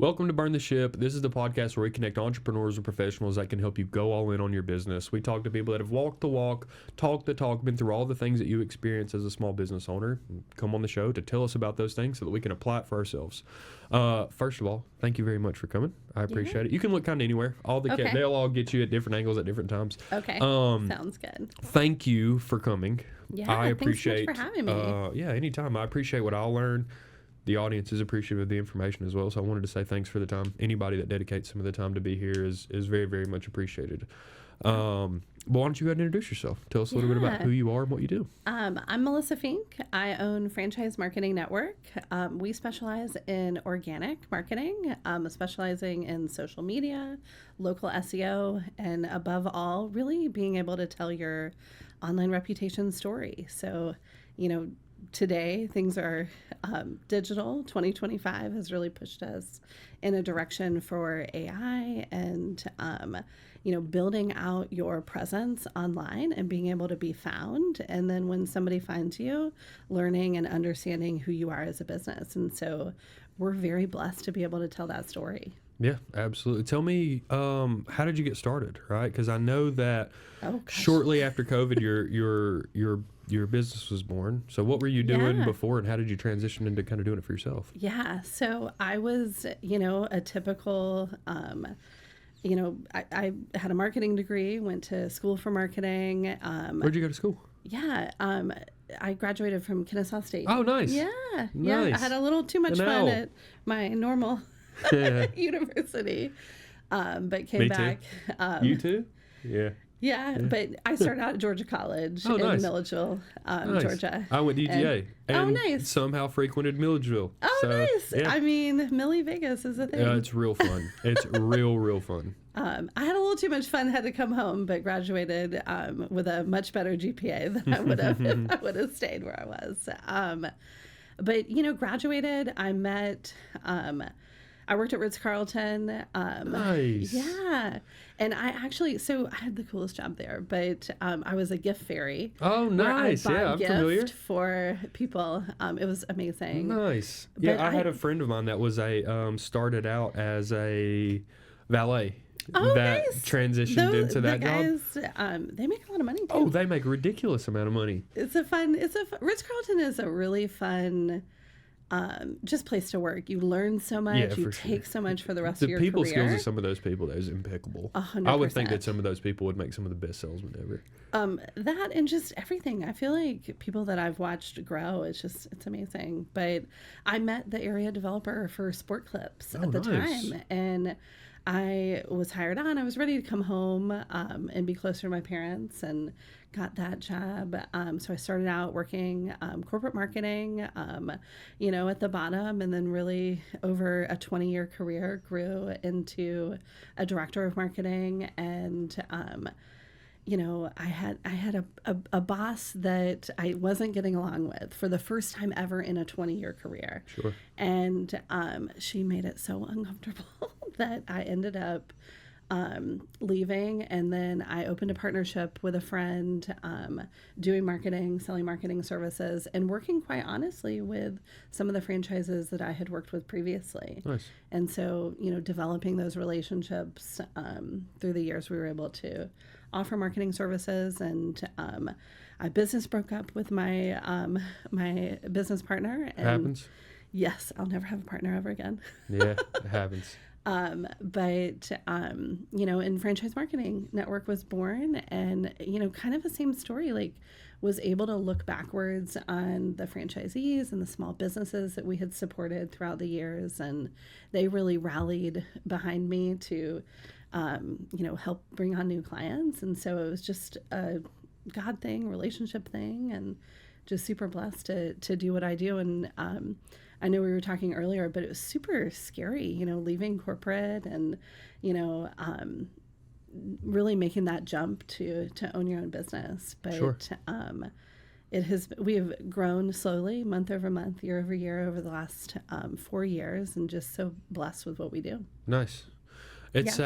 Welcome to Burn the Ship. This is the podcast where we connect entrepreneurs and professionals that can help you go all in on your business. We talk to people that have walked the walk, talked the talk, been through all the things that you experience as a small business owner. Come on the show to tell us about those things so that we can apply it for ourselves. First of all, thank you very much for coming. I appreciate it. You can look kind of anywhere. They'll all get you at different angles at different times. Okay. Sounds good. Thank you for coming. Yeah, I appreciate. Thanks so much for having me. Yeah, anytime. I appreciate what I'll learn. The audience is appreciative of the information as well, so I wanted to say thanks for the time. Anybody that dedicates some of the time to be here is very, very much appreciated. But why don't you go ahead and introduce yourself? Tell us a little bit about who you are and what you do. I'm Melissa Fink. I own Franchise Marketing Network. We specialize in organic marketing, specializing in social media, local SEO, and above all, really being able to tell your online reputation story. So, today things are digital. 2025 has really pushed us in a direction for AI and building out your presence online and being able to be found, and then when somebody finds you, learning and understanding who you are as a business. And so we're very blessed to be able to tell that story. Yeah, absolutely. Tell me, how did you get started, right? Because I know that shortly after COVID, your business was born. So what were you doing before, and how did you transition into kind of doing it for yourself? Yeah, so I was, a typical, I had a marketing degree, went to school for marketing. Where'd you go to school? Yeah, I graduated from Kennesaw State. Oh, nice. Yeah, nice. Yeah. I had a little too much fun at my normal university, but came back. You too? Yeah. Yeah, but I started out at Georgia College in Milledgeville, Georgia. I went to UGA. And nice. Somehow frequented Milledgeville. Nice. Yeah. I mean, Millie Vegas is a thing. Yeah, it's real fun. It's real fun. I had a little too much fun, had to come home, but graduated with a much better GPA than I would have if I would have stayed where I was. But, graduated, I met... I worked at Ritz-Carlton. Nice. Yeah. And I had the coolest job there, but I was a gift fairy. Oh, nice. Where I bought I'm familiar. For people. It was amazing. Nice. But Yeah, I had a friend of mine that was started out as a valet. That nice. Transitioned into that guys, job. They make a lot of money too. Oh, they make a ridiculous amount of money. Ritz-Carlton is a really fun just place to work. You learn so much. Yeah, you take so much for the rest of your career. The people skills of some of those people is impeccable. 100%. I would think that some of those people would make some of the best salesmen ever. That and just everything. I feel like people that I've watched grow, it's amazing. But I met the area developer for Sport Clips at the time, and I was hired on. I was ready to come home and be closer to my parents, and got that job. So I started out working corporate marketing, at the bottom, and then really over a 20-year career grew into a director of marketing. And I had a boss that I wasn't getting along with for the first time ever in a 20-year career. Sure. And she made it so uncomfortable that I ended up leaving, and then I opened a partnership with a friend, doing marketing, selling marketing services, and working quite honestly with some of the franchises that I had worked with previously. Nice. And so, developing those relationships through the years, we were able to offer marketing services, and my business broke up with my my business partner. And happens. Yes, I'll never have a partner ever again. Yeah, it happens. But in Franchise Marketing Network was born, and, kind of the same story, like was able to look backwards on the franchisees and the small businesses that we had supported throughout the years. And they really rallied behind me to, help bring on new clients. And so it was just a God thing, relationship thing, and just super blessed to do what I do. And, I know we were talking earlier, but it was super scary, leaving corporate and, really making that jump to own your own business. But sure. We have grown slowly, month over month, year over year, over the last 4 years, and just so blessed with what we do. Nice. It's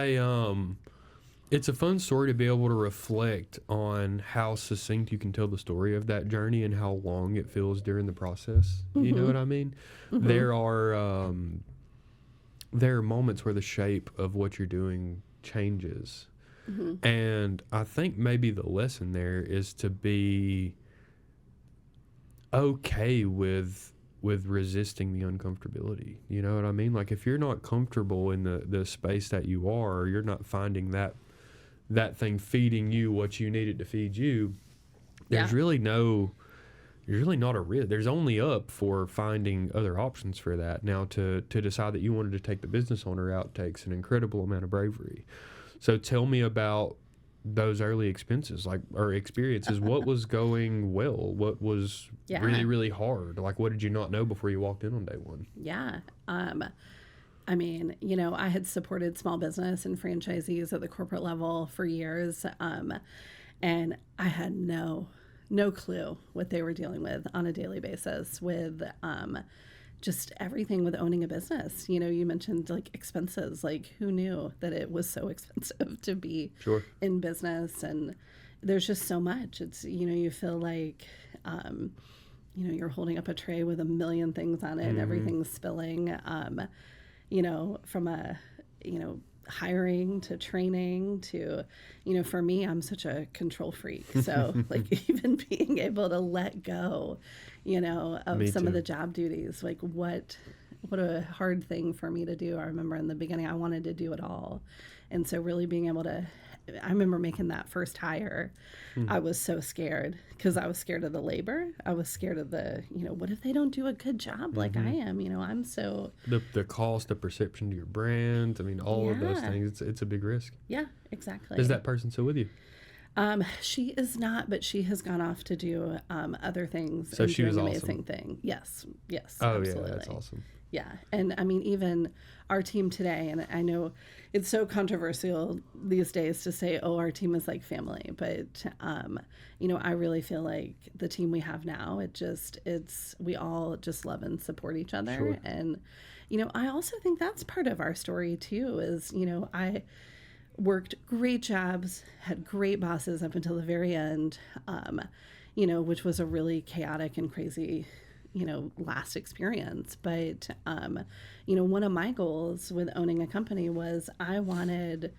it's a fun story to be able to reflect on how succinct you can tell the story of that journey and how long it feels during the process. Mm-hmm. You know what I mean? Mm-hmm. There are there are moments where the shape of what you're doing changes. And I think maybe the lesson there is to be okay with resisting the uncomfortability. You know what I mean? Like if you're not comfortable in the space that you are, or you're not finding that thing feeding you what you need it to feed you, there's really not a risk. There's only up for finding other options for that. Now to decide that you wanted to take the business owner route takes an incredible amount of bravery. So tell me about those early experiences. What was going well? What was really, really hard? Like, what did you not know before you walked in on day one? Yeah. I mean, I had supported small business and franchisees at the corporate level for years. And I had no clue what they were dealing with on a daily basis with just everything with owning a business. You mentioned like expenses, like who knew that it was so expensive to be in business? And there's just so much. It's, you feel like, you're holding up a tray with a million things on it and everything's spilling, from a, hiring to training to, for me, I'm such a control freak. So like even being able to let go, of some of the job duties, like what a hard thing for me to do. I remember in the beginning, I wanted to do it all. And so really being able to, I remember making that first hire. I was so scared because I was scared of the labor. I was scared of the, what if they don't do a good job like I am? I'm so... The cost, the perception to your brand, I mean, all of those things, it's a big risk. Yeah, exactly. Is that person still with you? She is not, but she has gone off to do other things. So she was an awesome. Amazing thing. Yes, Oh, absolutely. Yeah, that's awesome. Yeah, and I mean, even our team today, and I know it's so controversial these days to say, oh, our team is like family, but, I really feel like the team we have now, we all just love and support each other. Sure. And, I also think that's part of our story too, is, I worked great jobs, had great bosses up until the very end, which was a really chaotic and crazy last experience. But, one of my goals with owning a company was I wanted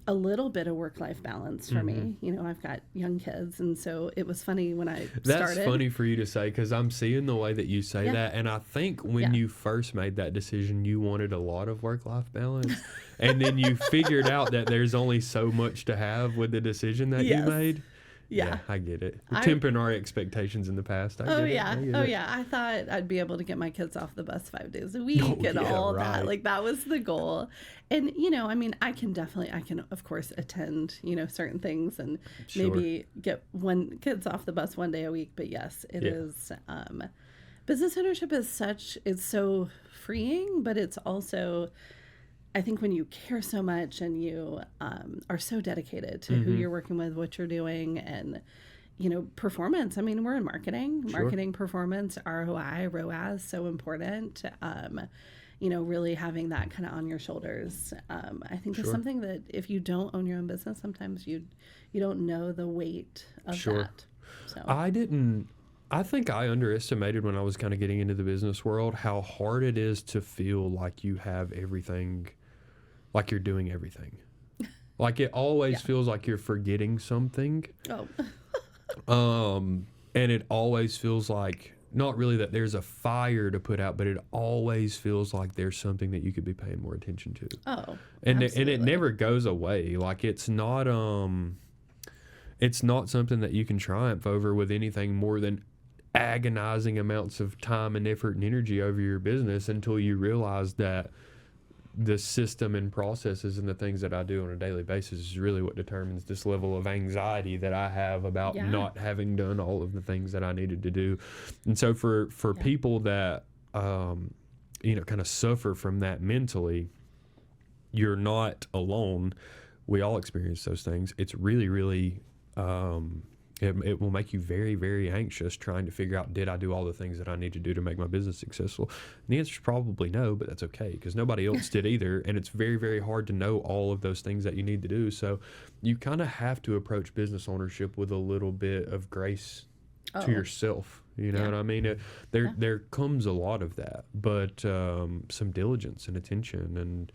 a little bit of work-life balance for me. I've got young kids. And so it was funny when I started. That's funny for you to say, because I'm seeing the way that you say that. And I think when you first made that decision, you wanted a lot of work-life balance. And then you figured out that there's only so much to have with the decision that you made. Yeah, I get it. We're tempering our expectations in the past. I thought I'd be able to get my kids off the bus 5 days a week all that. Like that was the goal. And, I mean, I can of course attend, certain things and maybe get kids off the bus one day a week. But yes, it is, business ownership is it's so freeing, but it's also, I think when you care so much and you are so dedicated to who you're working with, what you're doing, and, performance. I mean, we're in marketing, performance, ROI, ROAS, so important. Really having that kind of on your shoulders, I think is something that if you don't own your own business, sometimes you don't know the weight of that. So I think I underestimated when I was kind of getting into the business world how hard it is to feel like you have everything, like you're doing everything. Like it always feels like you're forgetting something. And it always feels like, not really that there's a fire to put out, but it always feels like there's something that you could be paying more attention to. And it never goes away. Like it's not something that you can triumph over with anything more than agonizing amounts of time and effort and energy over your business until you realize that the system and processes and the things that I do on a daily basis is really what determines this level of anxiety that I have about not having done all of the things that I needed to do. And so for people that, kind of suffer from that mentally, you're not alone. We all experience those things. It's really, really, it will make you very, very anxious trying to figure out, did I do all the things that I need to do to make my business successful? And the answer is probably no, but that's okay because nobody else did either. And it's very, very hard to know all of those things that you need to do. So you kind of have to approach business ownership with a little bit of grace Oh, to yourself. You know yeah. what I mean? There comes a lot of that, but some diligence and attention and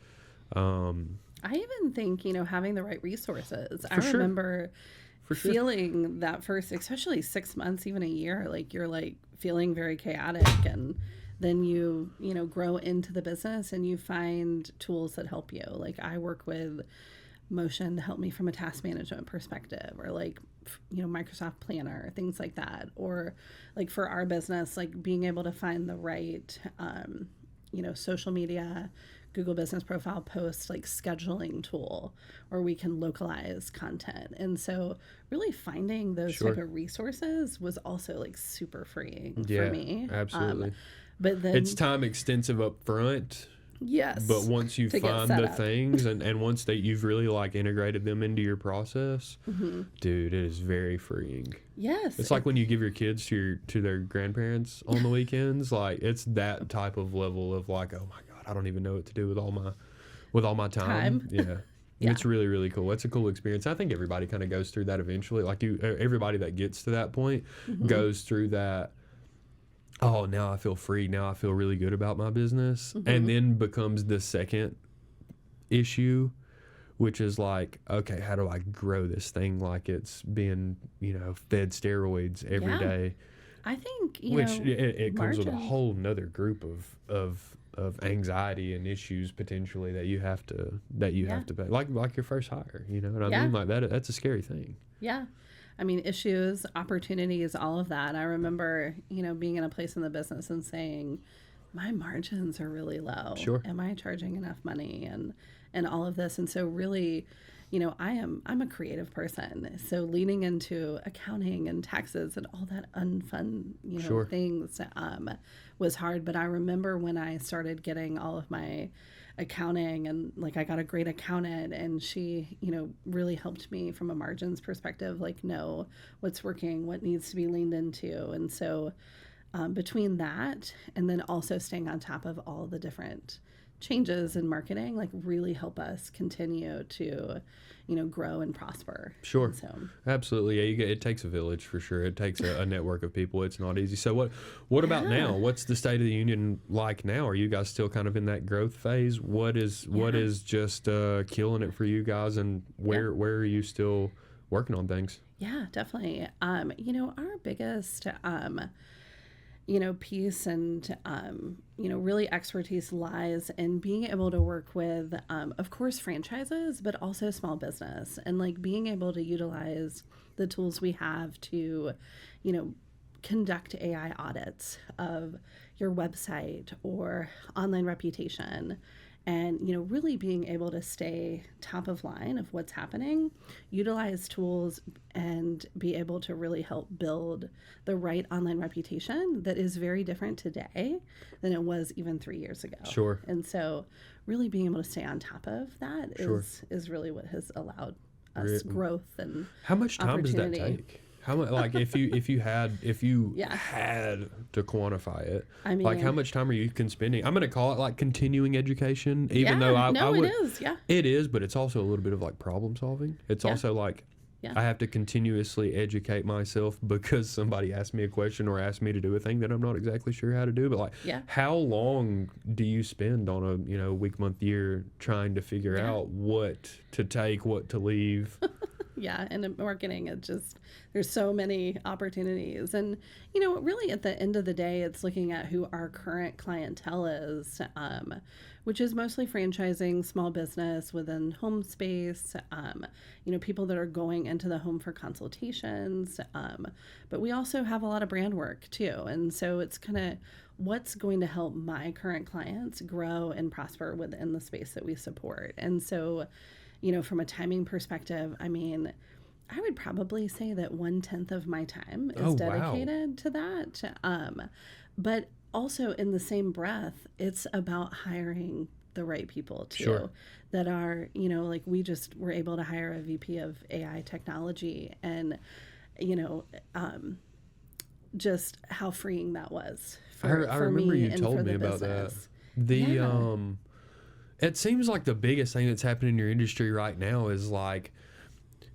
I even think, having the right resources. I for sure, remember for sure. feeling that first, especially 6 months, even a year, like you're like feeling very chaotic, and then you grow into the business and you find tools that help you. Like I work with Motion to help me from a task management perspective, or like Microsoft Planner, things like that, or like for our business, like being able to find the right social media, Google Business Profile post, like scheduling tool, or we can localize content. And so really finding those Sure. type of resources was also like super freeing Yeah, for me. absolutely. But then It's time extensive up front, yes, but once you to get find set the up. things and once that you've really like integrated them into your process, dude, it is very freeing. Yes, It's like when you give your kids to their grandparents on the weekends, like it's that type of level of like, oh my God, I don't even know what to do with all my time. Yeah. Yeah. It's really, really cool. It's a cool experience. I think everybody kind of goes through that eventually. Like everybody that gets to that point goes through that. Oh, now I feel free. Now I feel really good about my business. And then becomes the second issue, which is like, okay, how do I grow this thing like it's being, fed steroids every day? I think Which it comes with a margin. whole nother group of anxiety and issues potentially that you have to pay. Like your first hire, you know what I Yeah. mean? Like that's a scary thing. Yeah. I mean, issues, opportunities, all of that. I remember, being in a place in the business and saying, my margins are really low. Sure. Am I charging enough money and all of this? And so really, I'm a creative person. So leaning into accounting and taxes and all that unfun, Sure. things was hard. But I remember when I started getting all of my accounting, and like I got a great accountant, and she really helped me from a margins perspective, like know what's working, what needs to be leaned into. And so between that and then also staying on top of all the different changes in marketing, like really help us continue to grow and prosper. Sure. And so Absolutely. Yeah, it takes a village for sure. It takes a network of people. It's not easy. So what about now? What's the state of the union like now? Are you guys still kind of in that growth phase? What is just killing it for you guys, and where are you still working on things? Yeah, definitely. Our biggest piece and really expertise lies in being able to work with of course franchises, but also small business, and like being able to utilize the tools we have to conduct AI audits of your website or online reputation, and really being able to stay top of line of what's happening, utilize tools, and be able to really help build the right online reputation that is very different today than it was even 3 years ago. Sure. And so really being able to stay on top of that is really what has allowed us growth and How much time does that opportunity. take? How much, like if you had to quantify it, I mean, like how much time are you spending? I'm gonna call it like continuing education, even though I it would, is, yeah. it is, but it's also a little bit of like problem solving. It's also like Yeah. I have to continuously educate myself because somebody asked me a question or asked me to do a thing that I'm not exactly sure how to do. But like, how long do you spend on a week, month, year trying to figure out what to take, what to leave? Yeah, and in marketing, there's so many opportunities. And, really at the end of the day, it's looking at who our current clientele is, which is mostly franchising, small business within home space, people that are going into the home for consultations. But we also have a lot of brand work too. And so it's kind of what's going to help my current clients grow and prosper within the space that we support. And so, from a timing perspective, I mean, I would probably say that 1/10 of my time is dedicated to that. But also in the same breath, it's about hiring the right people too, that are, like we just were able to hire a VP of AI technology, and, just how freeing that was for I remember me you and told for me the about business. that. It seems like the biggest thing that's happening in your industry right now is like,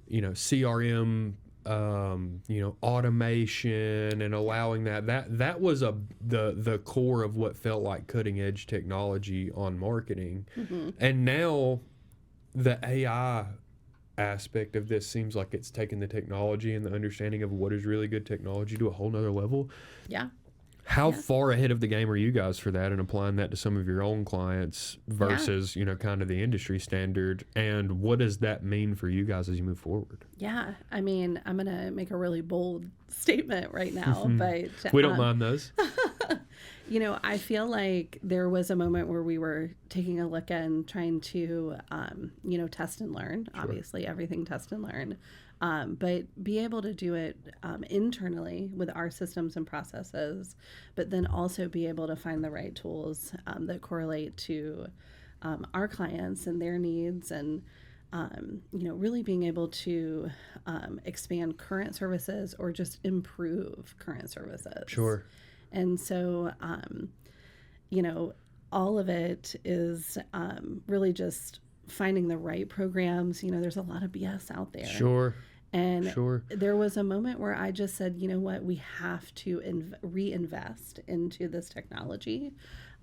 CRM automation and allowing that was the core of what felt like cutting edge technology on marketing. And now the AI aspect of this seems like it's taken the technology and the understanding of what is really good technology to a whole nother level. Yeah. How far ahead of the game are you guys for that and applying that to some of your own clients versus, kind of the industry standard? And what does that mean for you guys as you move forward? Yeah. I mean, I'm going to make a really bold statement right now, but We don't mind those. I feel like there was a moment where we were taking a look and trying to, test and learn. Sure. Obviously, everything test and learn. But be able to do it internally with our systems and processes, but then also be able to find the right tools that correlate to our clients and their needs, and really being able to expand current services or just improve current services. Sure. And so, all of it is really just finding the right programs. There's a lot of BS out there. Sure. And there was a moment where I just said, you know what, we have to reinvest into this technology,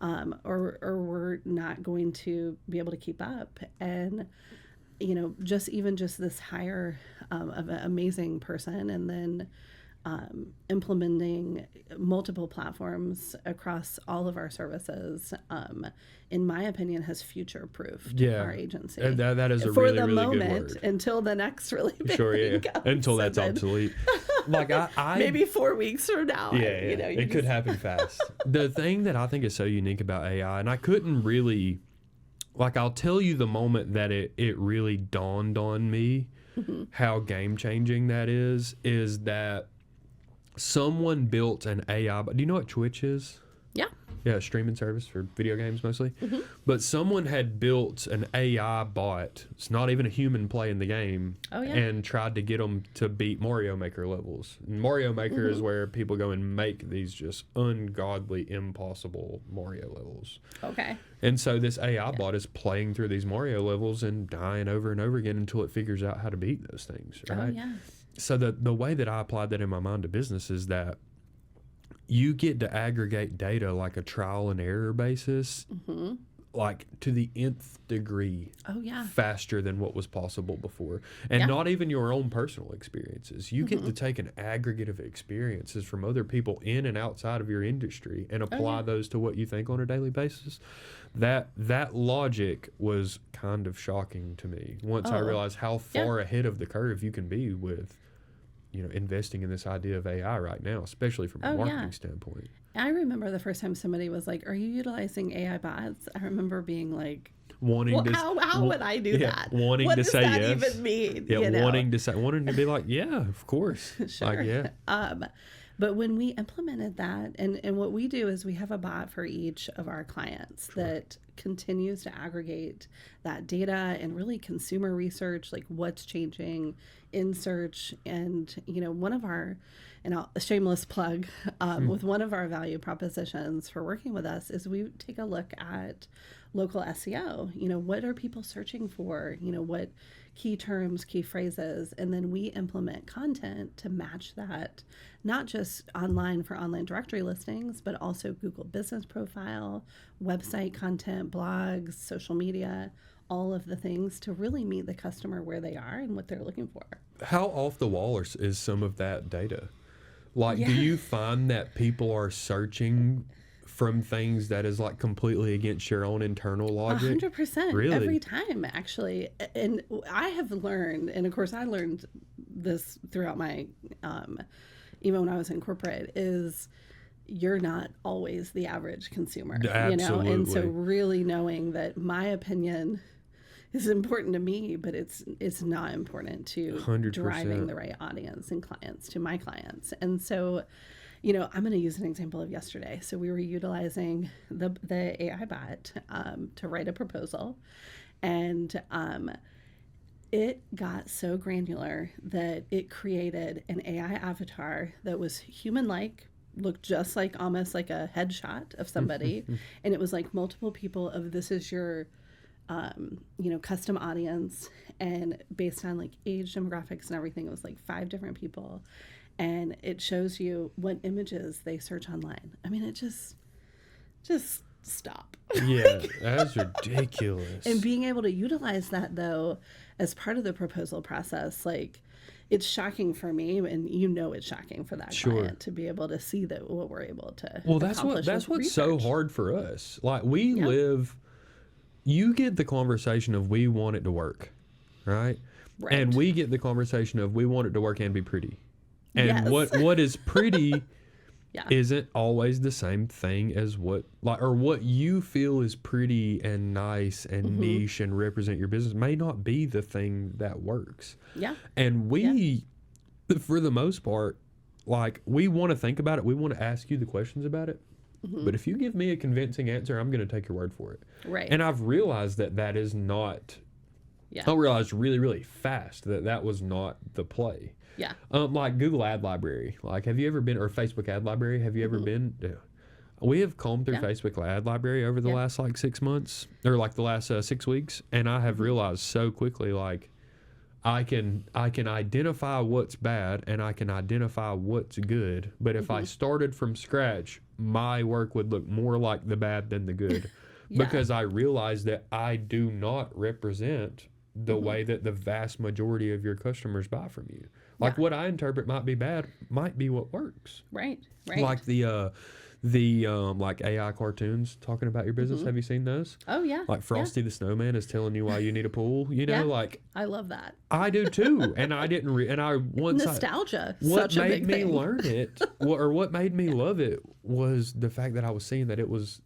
or we're not going to be able to keep up. And, just this hire of an amazing person, and then implementing multiple platforms across all of our services, in my opinion, has future-proofed our agency. And that is a for really, the really moment, good word. Until the next really big thing comes. Until that's obsolete. Like I maybe 4 weeks from now. It could happen fast. The thing that I think is so unique about AI, and I couldn't really, I'll tell you the moment that it really dawned on me how game-changing that is that someone built an AI. Do you know what Twitch is? Yeah. Yeah, a streaming service for video games mostly. But someone had built an AI bot. It's not even a human playing the game. Oh, yeah. And tried to get them to beat Mario Maker levels. And Mario Maker is where people go and make these just ungodly, impossible Mario levels. Okay. And so this AI bot is playing through these Mario levels and dying over and over again until it figures out how to beat those things, right? Oh, yeah. So the way that I applied that in my mind to business is that you get to aggregate data like a trial and error basis, like to the nth degree. Oh, yeah. Faster than what was possible before. And not even your own personal experiences. You get to take an aggregate of experiences from other people in and outside of your industry and apply those to what you think on a daily basis. That logic was kind of shocking to me once I realized how far ahead of the curve you can be with investing in this idea of AI right now, especially from a marketing standpoint. I remember the first time somebody was like, "Are you utilizing AI bots?" I remember being like, wanting to, how would I do that? Wanting what to does say that yes. even mean? Yeah, wanting to be like, yeah, of course. Sure. Like, But when we implemented that, and what we do is we have a bot for each of our clients that continues to aggregate that data and really consumer research, like what's changing in search. And, one of our, and a shameless plug, with one of our value propositions for working with us is we take a look at local SEO. What are people searching for? What key terms, key phrases, and then we implement content to match that, not just online for online directory listings, but also Google Business Profile, website content, blogs, social media, all of the things to really meet the customer where they are and what they're looking for. How off the wall is some of that data? Do you find that people are searching from things that is like completely against your own internal logic? 100%. Really? Every time, actually. And I have learned, and of course I learned this throughout my, even when I was in corporate, is you're not always the average consumer. Absolutely. And so really knowing that my opinion is important to me, but it's not important to 100%. Driving the right audience and clients to my clients. And so, I'm going to use an example of yesterday. So we were utilizing the AI bot to write a proposal, and it got so granular that it created an AI avatar that was human-like, looked just like almost like a headshot of somebody, and it was like multiple people of this is your custom audience, and based on like age demographics and everything, it was like 5 different people, and it shows you what images they search online. I mean, it just stop. Yeah, that's ridiculous. And being able to utilize that though as part of the proposal process, like, it's shocking for me, and it's shocking for that client to be able to see that what we're able to. Well, that's what's so hard for us. Like, we live. You get the conversation of we want it to work, right? And we get the conversation of we want it to work and be pretty. And what is pretty isn't always the same thing as what you feel is pretty and nice and niche and represent your business may not be the thing that works. Yeah. And we, for the most part, like, we want to think about it. We want to ask you the questions about it. But if you give me a convincing answer, I'm going to take your word for it. Right. And I've realized that is not. Yeah. I realized really, really fast that was not the play. Yeah. Like Google Ad Library. Like, have you ever been, or Facebook Ad Library? Have you ever been? Yeah. We have combed through Facebook Ad Library over the last like 6 months, or like the last 6 weeks, and I have realized so quickly, like, I can identify what's bad and I can identify what's good. But if I started from scratch, my work would look more like the bad than the good, because I realize that I do not represent the way that the vast majority of your customers buy from you. Like, what I interpret might be bad might be what works. Right. Like the like AI cartoons talking about your business. Have you seen those? Oh yeah. Like Frosty the Snowman is telling you why you need a pool. You know, like, I love that. I do too. And I didn't. Nostalgia. What such a made big me thing. learn it, what made me love it, was the fact that I was seeing that it was,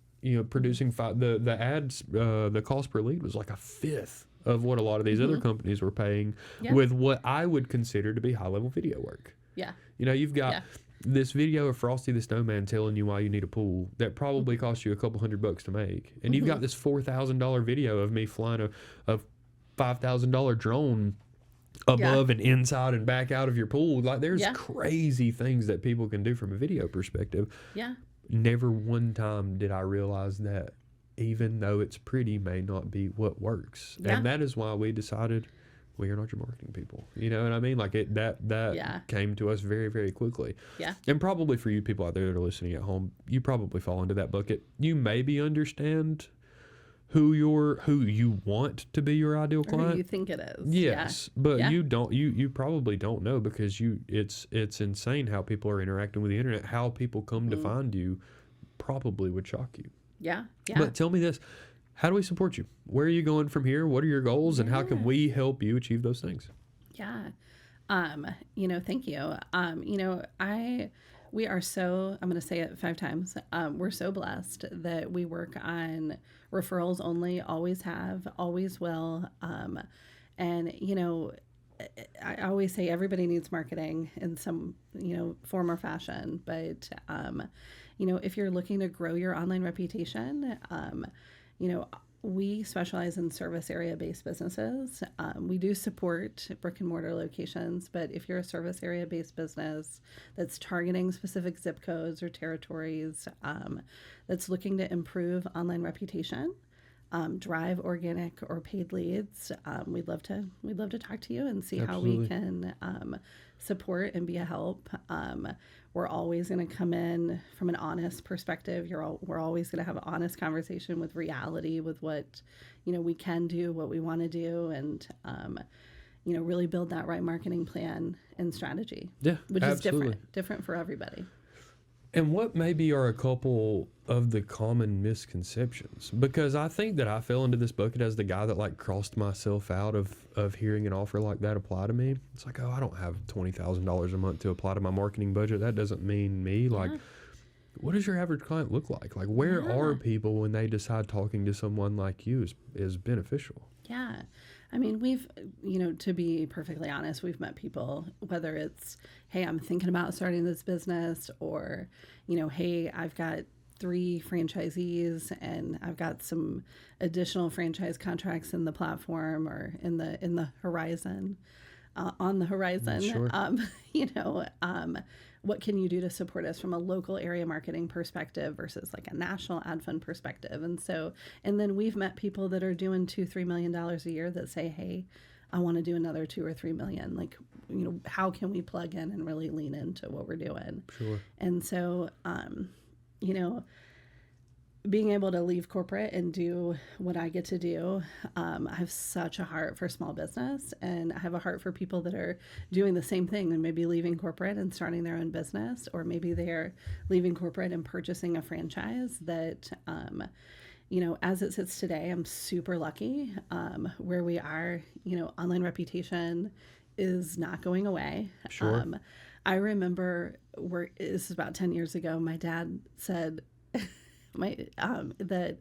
producing the ads. The cost per lead was like a fifth of what a lot of these other companies were paying with what I would consider to be high level video work. Yeah. You've got this video of Frosty the Snowman telling you why you need a pool that probably cost you a couple $100 to make. And you've got this $4,000 video of me flying a $5,000 drone above and inside and back out of your pool. Like, there's crazy things that people can do from a video perspective. Yeah. Never one time did I realize that even though it's pretty may not be what works. Yeah. And that is why we decided we are not your marketing people. You know what I mean? Like, that came to us very, very quickly. Yeah. And probably for you people out there that are listening at home, you probably fall into that bucket. You maybe understand who you want to be your ideal client. Or who you think it is. Yes. But you don't, you probably don't know, because it's insane how people are interacting with the internet. How people come to find you probably would shock you. Yeah. Yeah. But tell me this. How do we support you? Where are you going from here? What are your goals, and how can we help you achieve those things? Yeah. Thank you. We are so, I'm going to say it 5 times. We're so blessed that we work on referrals only, always have, always will. I always say everybody needs marketing in some, form or fashion. But, if you're looking to grow your online reputation, we specialize in service area based businesses. We do support brick and mortar locations, but if you're a service area based business that's targeting specific zip codes or territories, that's looking to improve online reputation, drive organic or paid leads, we'd love to talk to you and see Absolutely. how we can support and be a help. We're always going to come in from an honest perspective. We're always going to have an honest conversation with reality, with what, we can do, what we want to do, and, really build that right marketing plan and strategy. Yeah, which absolutely. is different for everybody. And what maybe are a couple of the common misconceptions? Because I think that I fell into this bucket as the guy that, like, crossed myself out of hearing an offer like that apply to me. It's like, oh, I don't have $20,000 a month to apply to my marketing budget. That doesn't mean me. Like, what does your average client look like? Like, where are people when they decide talking to someone like you is beneficial? Yeah. I mean, we've, to be perfectly honest, we've met people, whether it's, hey, I'm thinking about starting this business, or, hey, I've got 3 franchisees and I've got some additional franchise contracts in the platform or in the horizon. on the horizon. Sure. You know, what can you do to support us from a local area marketing perspective versus like a national ad fund perspective? And so, and then we've met people that are doing $2-3 million a year that say, hey, I want to do another 2 or 3 million. Like, you know, how can we plug in and really lean into what we're doing? Sure. And so, you know, being able to leave corporate and do what I get to do, I have such a heart for small business, and I have a heart for people that are doing the same thing and maybe leaving corporate and starting their own business, or maybe they're leaving corporate and purchasing a franchise that, you know, as it sits today, I'm super lucky where we are. You know, online reputation is not going away. Sure. I remember this is about 10 years ago, my dad said, that,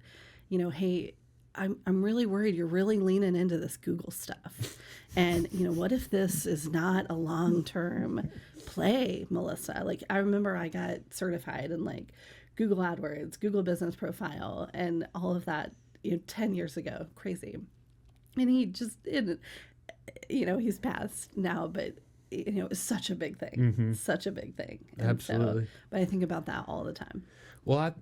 you know, hey, I'm really worried you're really leaning into this Google stuff. And, you know, what if this is not a long-term play, Melissa? Like, I remember I got certified in like Google AdWords, Google Business Profile, and all of that, you know, 10 years ago. Crazy. And he just, you know, he's passed now, but you know, it's such a big thing, such a big thing. And Absolutely. So, but I think about that all the time. Well,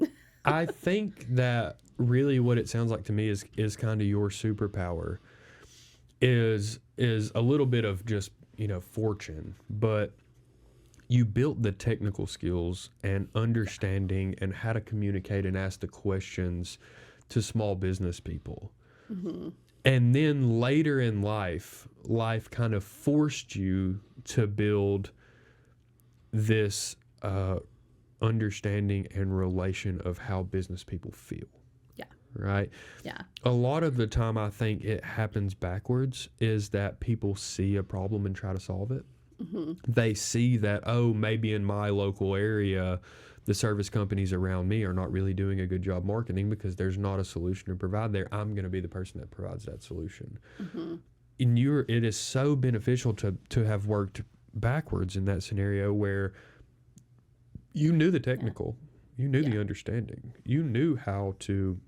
I think that really what it sounds like to me is kind of your superpower is a little bit of just, you know, fortune, but you built the technical skills and understanding and how to communicate and ask the questions to small business people. And then later in life kind of forced you to build this understanding and relation of how business people feel. Yeah. Right? Yeah. A lot of the time I think it happens backwards, is that people see a problem and try to solve it. They see that, oh, maybe in my local area, the service companies around me are not really doing a good job marketing because there's not a solution to provide there. I'm going to be the person that provides that solution. And it is so beneficial to have worked backwards in that scenario where you knew the technical, you knew the understanding, you knew how to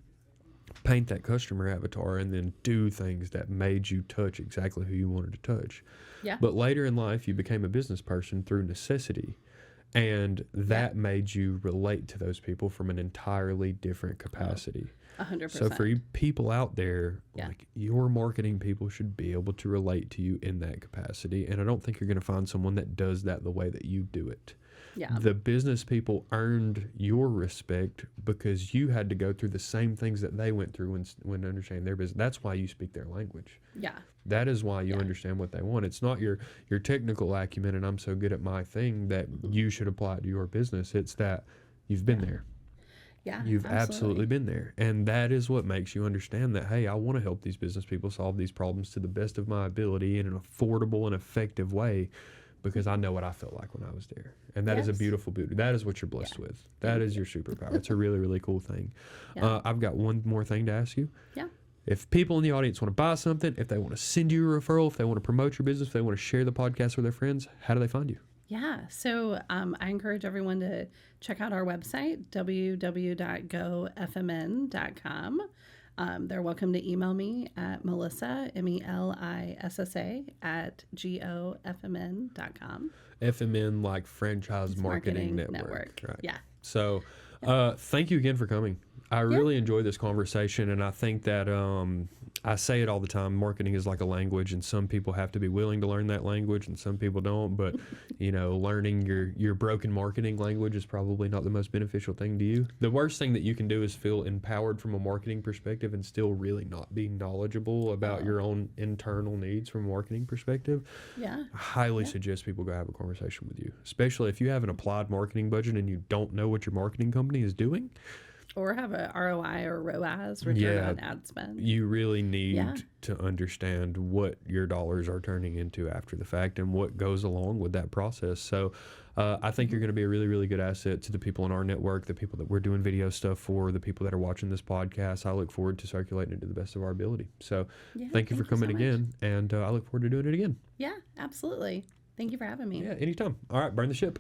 paint that customer avatar and then do things that made you touch exactly who you wanted to touch. Yeah. But later in life, you became a business person through necessity, and that made you relate to those people from an entirely different capacity. 100%. So for you people out there, like, your marketing people should be able to relate to you in that capacity. And I don't think you're going to find someone that does that the way that you do it. Yeah. The business people earned your respect because you had to go through the same things that they went through when understanding their business. That's why you speak their language. Yeah. That is why you understand what they want. It's not your technical acumen and I'm so good at my thing that you should apply it to your business. It's that you've been there. Yeah. You've absolutely been there. And that is what makes you understand that, hey, I want to help these business people solve these problems to the best of my ability in an affordable and effective way, because I know what I felt like when I was there. And that is a beautiful beauty. That is what you're blessed with. That is your superpower. It's a really, really cool thing. I've got one more thing to ask you. Yeah. If people in the audience want to buy something, if they want to send you a referral, if they want to promote your business, if they want to share the podcast with their friends, how do they find you? Yeah. So I encourage everyone to check out our website, www.gofmn.com. They're welcome to email me at Melissa, MELISSA, at gofmn.com. FMN, like Franchise Marketing Network. Right. Yeah. So thank you again for coming. I really enjoyed this conversation, and I think that I say it all the time, marketing is like a language, and some people have to be willing to learn that language and some people don't. But, you know, learning your broken marketing language is probably not the most beneficial thing to you. The worst thing that you can do is feel empowered from a marketing perspective and still really not be knowledgeable about your own internal needs from a marketing perspective. Yeah. I highly suggest people go have a conversation with you, especially if you have an applied marketing budget and you don't know what your marketing company is doing. Or have a ROI or ROAS, return on ad spend. You really need to understand what your dollars are turning into after the fact and what goes along with that process. So I think you're going to be a really, really good asset to the people in our network, the people that we're doing video stuff for, the people that are watching this podcast. I look forward to circulating it to the best of our ability. So thank you for coming again, and I look forward to doing it again. Yeah, absolutely. Thank you for having me. Yeah, anytime. All right, burn the ship.